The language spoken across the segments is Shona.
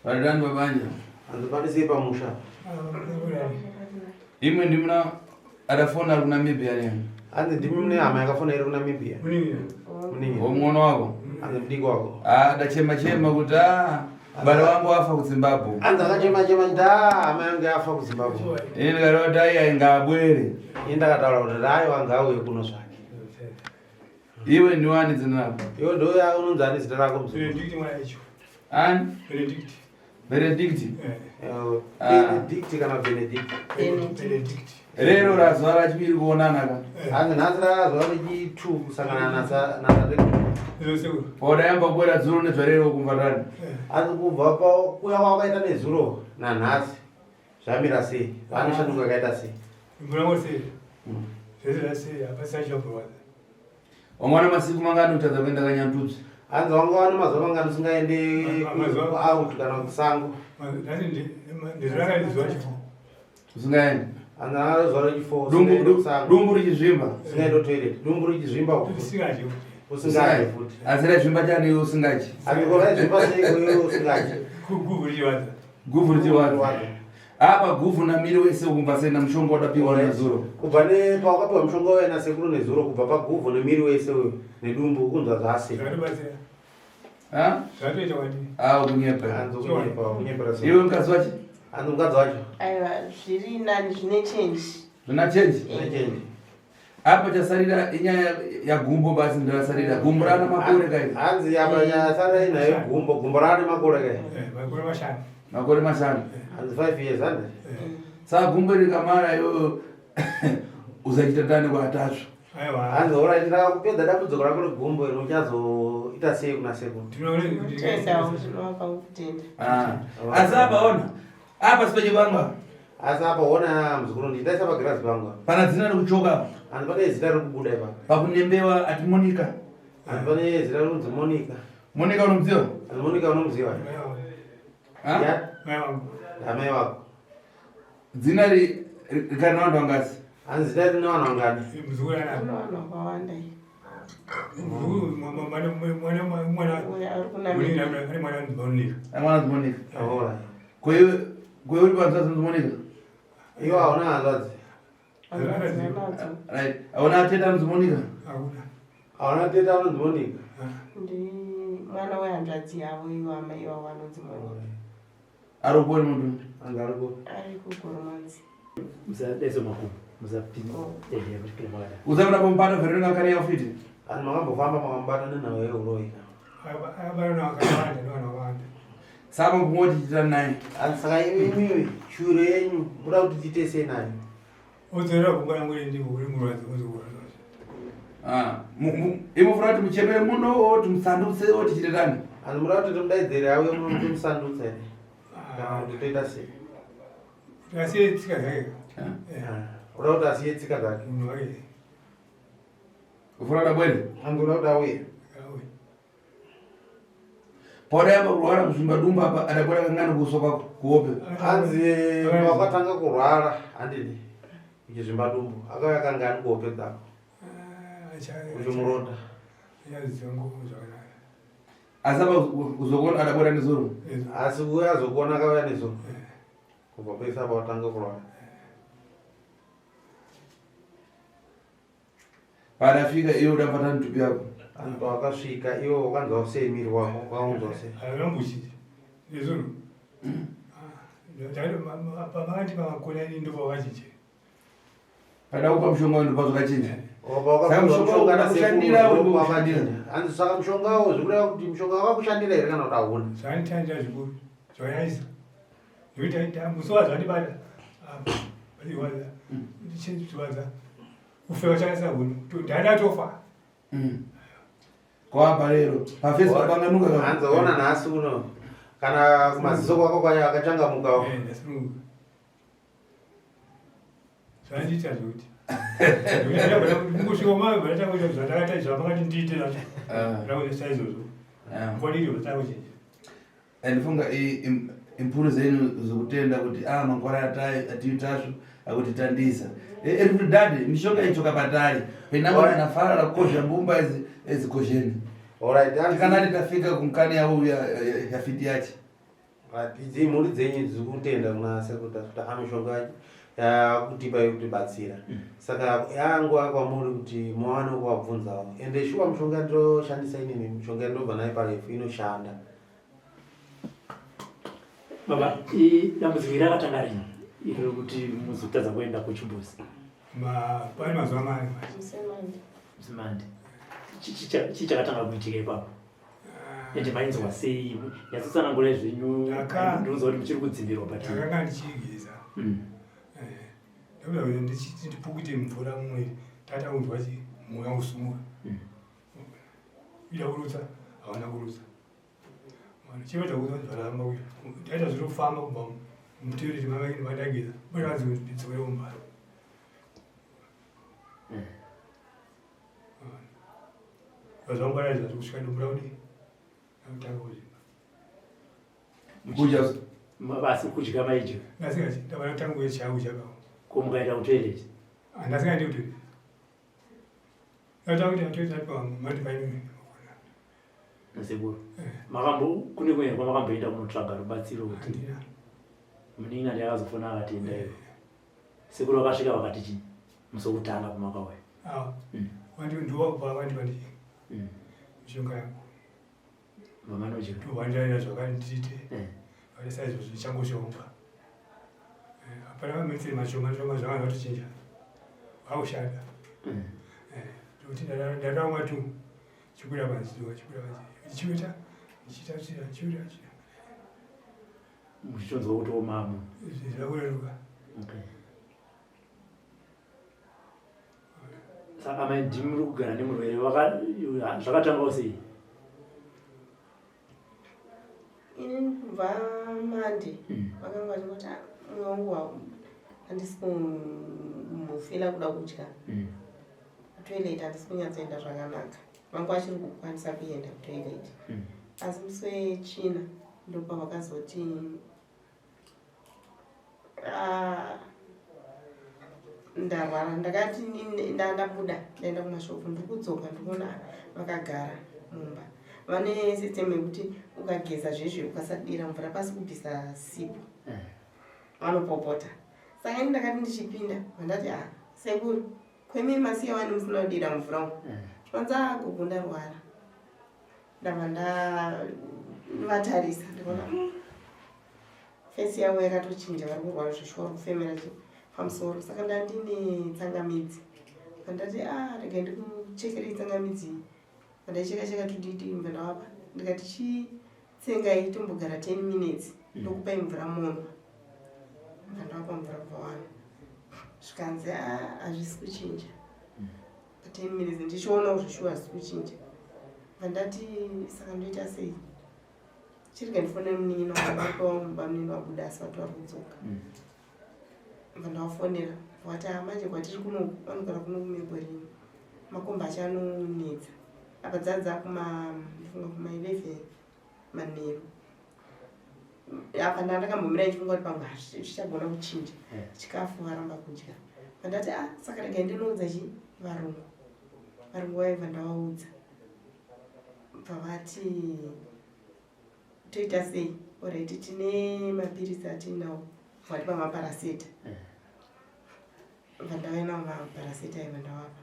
Wadani babanja. Andipani sipa musha. Imwe ndimuna adafona kuna Namibia leo. Andi ndimune ama yakafona iri kuna Namibia. Munini. Omwono wako. Andi mdiko wako. Dachema kuti bale wangu afa ku Zimbabwe. Anda kachema ama yangu afa ku Zimbabwe. Ine karota iya ngabwere. Inda kataura kuti dai wanga auye kuno zvake. Iwe ni wani zina lako? Iwe ndo ya unonzani zina lako mzuri. Benedict mwana icho. Ani? Benedict. Benedict. Benedict kana Benedict. Benedict. Lero razwara chibiri kuonana ka. Andi nazira razwara chi2 kusangana na Zero. Poda yamba kwera dzuro nezvarero kumvatani. Andi kubva pa kuya kwakaita nezuro na nhasi. Zvamira sei? Vanoshanduka kaita sei? Mbona mose. Zero sei apasacho kwa. Omwana masiku mangano utadza kuenda kanyantutsi. Hanzi wangu wana mazuva mangano usingaende out kana kusango. Nani ndizvaka ndizwa chifo. Usingaende. Hanzi ana zora chifo. Dumbu richizvimba. Usingaende toilet. Dumbu richizvimba uko. Usingaje. Usingaje futi. Azira zvimba chani usingaje. Andikora zvimba sei kuyo usingaje. Gugu richiwadza. Guvu richiwadza. Apa guvu na miri wese ukumva sena mushonga wadapiwa nezuro. Kubva ne pawakapiwa mushonga wena sekuru nezuro kubva pa guvu nemiri wese uyo nedumbu kunzwa zvase. Zvinobatsira. Ha? Zvatoita wadi. Kunyepa. Hanzi kunyepera sei. Iwe mukadzi wacho? Hanzi mukadzi wacho. Aiwa, zviri nani zvine change. Zvina change? Zvine change. Apa chasarira inyaya yagumbo basi ndarasarira. Gumbo rana makore kai. Hanzi apa chasarira inayo gumbo rana makore kai. Makore mashanu. Makore mashanu. Hanzi 5 years handi. Saka gumbo rikamara yo uzachitatane kwatatu. Aiwa. Hanzi ora ndira kupedza dambudziko rako regumbo uchazoita sei kuna sekuru. Tenda uzvinova kutenda. Asi apa ona. Apa sipeje kwanga. Asi apa ona muzukuru nditaisa pagirazi pangu. Pana dzina rekuchoka. Hanzi pane zita rekubuda ipa. Pakunembewa ati Monica. Hanzi pane zita rinonzi Monica. Monica unomuziva? Hanzi Monica unomuziva. Ya? Amai wako. Dzina rikari navanhu vangasi? Hanzi zita rina vanhu vangani. Muzukuru ana. Vanhu vakawanda. Mwana Monica. Ahora. Kwewe uri panzvadzi Monica? Iwo hauna hanzvadzi. Right. Hauna ateta anonzi Monica? Hauna teta anonzi Monica? Ndi mwana wehanzvadzi yavo ivo amai vavo vanonzi Monica. Ari kuponi muntu? Hanzi ari ku. Ari kugoromanzi. Musadaiso makumu. Musapinda. Uzamuna pampata vherero ngakari yafiti? Hanzi makambofamba makambata nenhau yeuroika. abarona akawanda novanowanda saka kumoti chitira naye hanzi saka imimi shure yenyu muda kuti tiite sei naye odzorera kungana muri ndiko uri murwadzi ozokura imufuna kuti muchemere muno oti musandutse oti chitirani hanzi muda kuti timudaidzere auye muno kuti musandutse ere kana kuti toita sei asiye tsika dzake uda kuti asiye tsika dzake munhu wake ufuna kuti abwere hanzi uda kuti auye pora yamba kurwara kuzvimba dumba apa adabwera kangani kusoka kuope hanzi wakatanga kurwara handini kuchizvimba dumbu akauya kangani kuope dzako uchimuronda asi apa kuzokona adabwera nezuro asi uye azokuona akauya nezuro kubva pese apa watanga kurwara paadafika iwe udapata mitupi yako antu akasvika iwo wakanzwa sei miri wako wakaunzwa sei akambuchiti nezuro pakati pamakona ndo pavachiche pada kupa mushonga wendo pazvakachinja hanzi saka mushongawo zvikureva kuti mushonga wakakushandira here kana kuti hauna zvanitandira zvikuru zvayaisa nokuti musi wazvandibata iwaza ndichizivaza kufeka chanisa huno ndandatofa kwapa lero pafacebook anganuka hanzi ona nhasi uno kana kumaziso kwako kwaya akachangamukawo zvandiita zvokuti mungosvika mavataakuita zvandakataizva pakati ndiite nacho ndakuisa izvozvo kodiri vataakuchinja andifunga impuro zenyu zokutenda kuti makore atiitasvo akuti tandisa iri kuti dade mishonga ichoka patari penangona nafarara kukozha mbumba ezikosheni tikanati tafika kumkani yavo yafiti yache idzi mhuri dzenyu dziri kutenda kuna sekuta kuti amishonga yakutibatsira saka yanguva kwamuri kuti muwane kuwabvunzawo ende shuwa mishonga ndoshandisa inini mishonga ndobva nayo parefu inoshanda. Baba, dambudziko rakatanga rini iro kuti muzotadza kuenda kuchimbuzi? Pane mazuva mari Musemande. Chii chakatanga kuitika ipapo? Ende mainzwa sei? Yatsanangura zvenyu ndinoziva kuti muchiri kudzimbirwa patii. ndakanga ndichigeza ndoda kuti ndipukute mvura mumwiri tataunzwa chi mweya usumuka ida kurutsa hawana kurutsa chiva chakuza kuti zvaramba uya taita zviri kufamba kubva mutoireti madageza bodazi ndidzokere kumbari vazvangwaraidza zviri kusvika dombura kudi nakutanga kuzvimba Basi kudya maidya. ndasingachi ndavana kutanga kuye changu chakawo Mukaenda kutoilet? ndasingaiti kuti ndataura kuti atoita pamadipaini Nasekuru. Makambo kune kwenye kwa makamboenda kunotsvaga rubatsiro kuti handina muningi ndakazofona akatenda iwo. Sekuru vakasvika vakati chii musokutanga kumakauya? ndiwakubva vandipa ndi mishonga yangu Vamanochika. ndovandaira zvakandiite vaisaizo zvichangoshonga hapana vametseri mashoma zvanga zvatochinja vaushanda kuti ndadaumwa tu chikwira panzi chikwira chiita Muchitonzwa kuti omamo. zvakureruka Saka ndimi muri kugara nemurwere zvakatangawo sei? Ini kubva Mande vakanga vachingoti mwoyo wangu handisi kumufila kuda kudya kutoilet handisi kunyatsoenda zvakanaka vangu vachiri kukwanisa kuenda kutoilet asi musi wechina ndopa vakazoti ndarwara ndakati ndabuda ndaenda kumashopu ndikudzoka ndikuona vakagara mumba vane system yekuti ukageza zvezvo ukasadira mvura pasi kubvisa sipo vanopopota saka ini ndakati ndichipinda vandati sekuru kwemi masiya wani musina kudira mvura umu vanza gogo ndarwara ndabva ndavatarisa ndikaona fesi yavo yakatochinja vari kurwara zvishwa kufemera pamusoro saka ndandine tsangamidzi vandati regai ndikuchekerei tsangamidzi vandaicheka tudidi mbandavapa ndikati chitsengai tombogara 10 minutes ndokupai mvura monwa mbandavapa mvura pawano zvikanzi hazvisi kuchinja pa 10 minutes ndichionawo zvishuwa hazvisi kuchinja vandati saka ndoita sei chirika ndifonere munin'ina waipaumba munin'ina wabuda asati vari kudzoka vandavafonera vati manje kwatiri kunoku vanogara kuno kumeborini makomba acho anonetsa apa dzadza kuma 11 manheru apa ndandakambomira ndichifunga kuti pamwe zvichagona kuchinja chikafu varamba kudya vandati saka regai ndinoudza varungu vaibva ndavaudza pavati toita sei oraiti tine mapirisi atinawo vati pamaparaseta vandavainawo maparaseta aiva ndavapa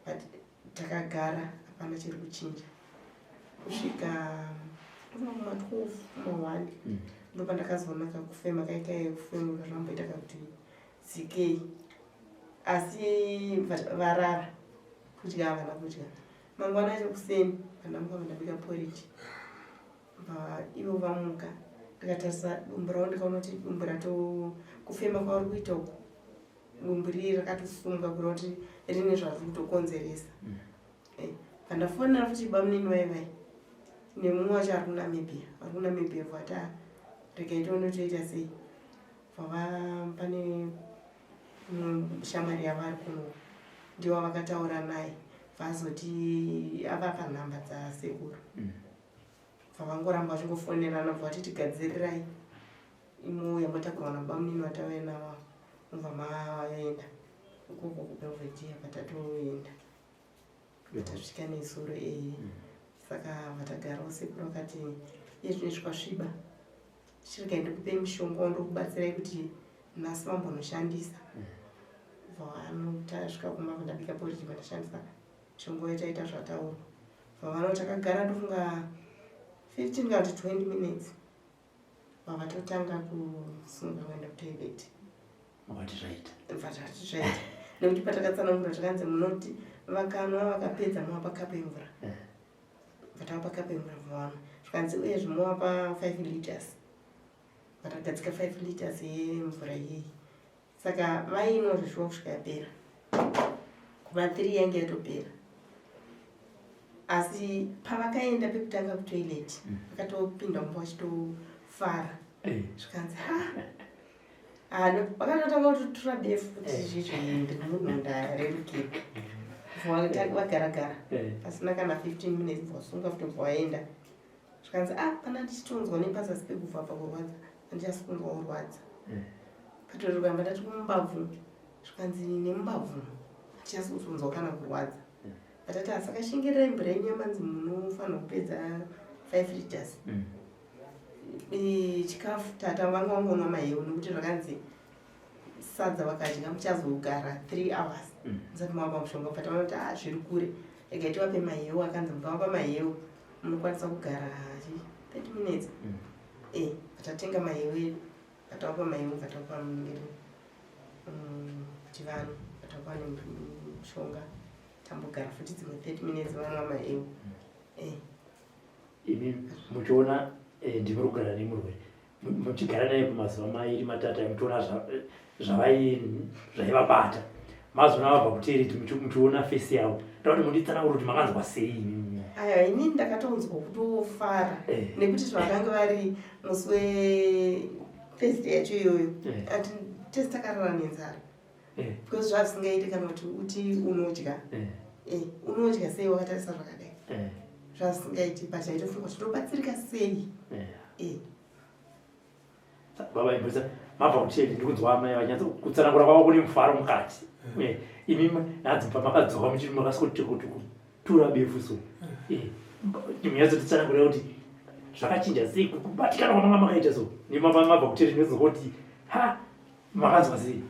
but takagara hapana chiri kuchinja kusvika kuma12 kuma1 ndopa ndakazoona kakufema kaikai kufema kazvamboita kakuti dzikei asi varara kudya havana kudya mangwana chekuseni pandamuka vandabika porridge ivo vamuka ndikatarisa dumbu ravo ndikaona kuti dumbu kufema kwavari kuita uku dumbu riri rakatosunga kureva kuti rine zvari kutokonzeresa pandafonera futi bamunini vaivai nemumwe wacho ari kunamibhia vati regai tione toita sei pane shamwari yavari kuno ndiwo vakataura naye vazoti avapa nhamba dzasekuru vavangoramba vachingofonerana vati tigadzirirai imouya matakurwa nabamunini vatavainava mubva maenda ukoko kubelvedhiya patatoenda tasvika nezuro saka vatagarawo sekuru vakati iye zvinezvi kwasviba chirikaenda kupe mushonga ndokubatsirai kuti nhasi vambonoshandisa vanotasvika kumba vandabika poriji vandashandisa mushonga wetaita zvataurwa vavano takagara ndofunga 15 kana 20 minutes vavatotanga kusunga kuenda kutoilet vakati zvaita nekuti patakatsanangura takanzi munoti vakanwa vakapedza mowapa kapu yemvura vatavapa kapu yemvura vavana zvikanzi uyezve mowapa 5 liters vatakagadzika 5 liters yemvura iyeyi saka vainwa zvishuwa kusvika yapera kuma 3 yange yatopera asi pavakaenda pekutanga kutoilet vakatopinda mumba vachitofara zvikanzi vakatotanga kutotora befu kuti izvizvo ndinomunhu ndarerukirwa vagaragara pasina kana 15 minutes vasunga futi vaenda zvikanzi pana ndichitonzwa nepazasi pekubva pakurwadza andichasunga urwadza patorikamba ndati kumubavhu zvikanzi nemubavhu tichasotonzwa kana kurwadza atati asakashingirirai mvura yenyu yamanzi munofanira kupedza 5 liters chikafu tata vanga vangonwa mahewu nekuti zvakanzi sadza vakadya muchazogara 3 hours musati mavapa mushonga patavanoti zviri kure egai tivape mahewu akanzi mukavapa mahewu munokwanisa kugara 30 minutes vatatenga mahewu edu vatavapa mahewu vatavapa munengeri chivanhu vatavapa nemushonga tambogara futi dzimwe 30 minutes vanwa mahewu imi muchiona ndimuri kugara nemurwere muchigara naye kumazuva mairi matatu muchiona zvaivabata mazuva vabva kutereti muchiona fesi yavo nda kuti munditsanangura kuti makanzwa sei aya inini ndakatonzwa kutofara nekuti zvakanga vari musi wethursday yacho iyoyo ati tesi takarara nenzara because zvavisingaiti kana kuti uti unodya unodya sei wakatarisa zvakadai zvavisingaiti but aitofunga kuti tobatsirika sei baba imboisa mabva kutereti ndikunzwa amai vanyatsa kutsanangura kwavo kune mufaro mukati imi nadzimba makadzoka muchiri makasikuti kutura befu so imunyatsotisanangura kuti zvakachinja sei kubatikana kwamanga makaita so nemabva kutereti ndinozoka kuti makanzwa sei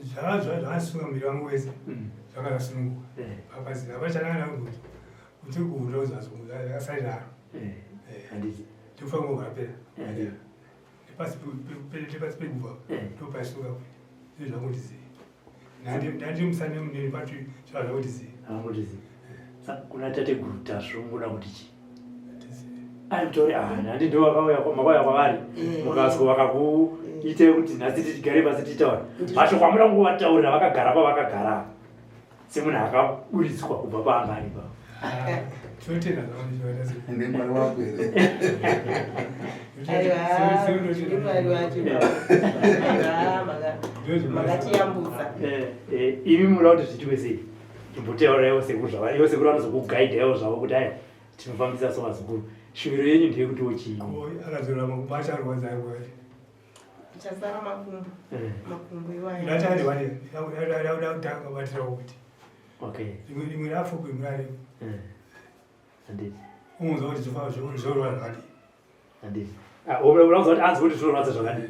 zvakasunga muviri wangu wese zvakasununguka pakazira vachanana kuti kuunda uzazoakasaidaro tofanira kugara pera pasi pekuva topasuka zvezvakuti zei ndandi musane muneni pati zvazvakuti zei kuna tate guta zvomuda kuti chi aitori handi ndo makauya kwavari mukazwa vakakuite kuti nhasi tichigare pasi titaura macho kwamuda kunguvataurira vakagara pavakagara semunhu akaburitswa kubva paanga ari pavo totenda ndemwari wako here makatiyambutsa imi muda kuti zviitwe sei timboteuraiwo sekuru zvava iwo sekuru vanozokugaidhaiwo zvavo kuti aya tinofambisa somazukuru shuviro yenyu ndeyekutiwo chiini akazorora makubata arwadza arwari chasara makumbo iwayoauda kutanga kubatira kuti rimwe rafuku imwe rarimo unonzwa kuti zvorwa zvakadii unoza kuti anzi kuti zvinorwadza zvakadii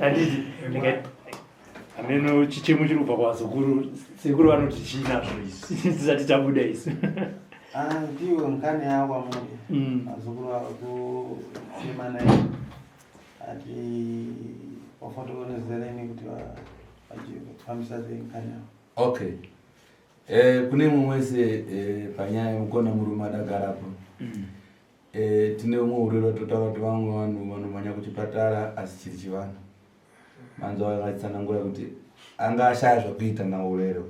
handiti ameno chichemo chiri kubva kwazukuru sekuru vanoti chiinazvo izvi tisati tabuda isu ndiwo nkani yako amudi azukuru akusemana ati wafotokonezereni kuti vafambisa sei nkani yako okay kune mumwe wese panyaya yekukona murume adagarapo tine umwe urero watotaura kuti vamwe vanhu vanomhanya kuchipatara asi chiri chivanhu manzo vakatsanangura kuti anga ashaya zvokuita naurero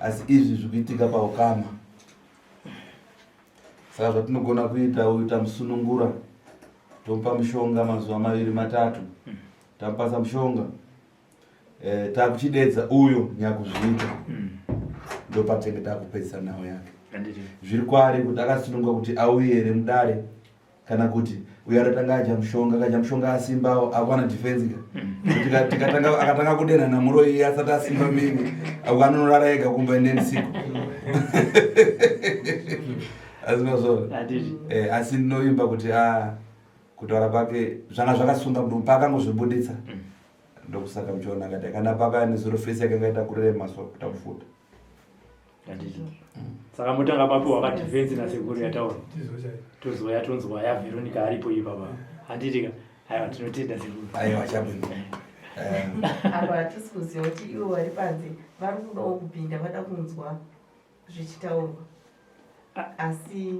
asi izvi zvikuitika paukama saka zvatinogona kuita uita musunungura tomupa mushonga mazuva 2-3 tamupasa mushonga takuchidedza uyo nyakuzviita ndopatenge takupedzisa nawo yake zviri kwaari kuti akasununga kuti auye here mudare kana kuti uyo atatanga adya mushonga asimbawo akwana defense akatanga kudenha namuro iye asati asimba mini akanonorara ega kumba neni siku Azvinozvo. Handiti. Asi ndinoimba kuti kutaura kwake zvanga zvakasunga munhu mpaka angozvibuditsa. Ndokusaka muchiona akati kana paka nezuro face yake ngaita kurema so kutakufuta. Handiti. Saka mutanga mapi wakati defense na security yataura. Tonzwa ya Veronica aripo ipapa. Handiti ka. Aiwa tinotenda security. Aiwa chabwino. Apa hatisi kuziva kuti ivo vari panze vari kudawo kupinda vada kunzwa zvichitaurwa asi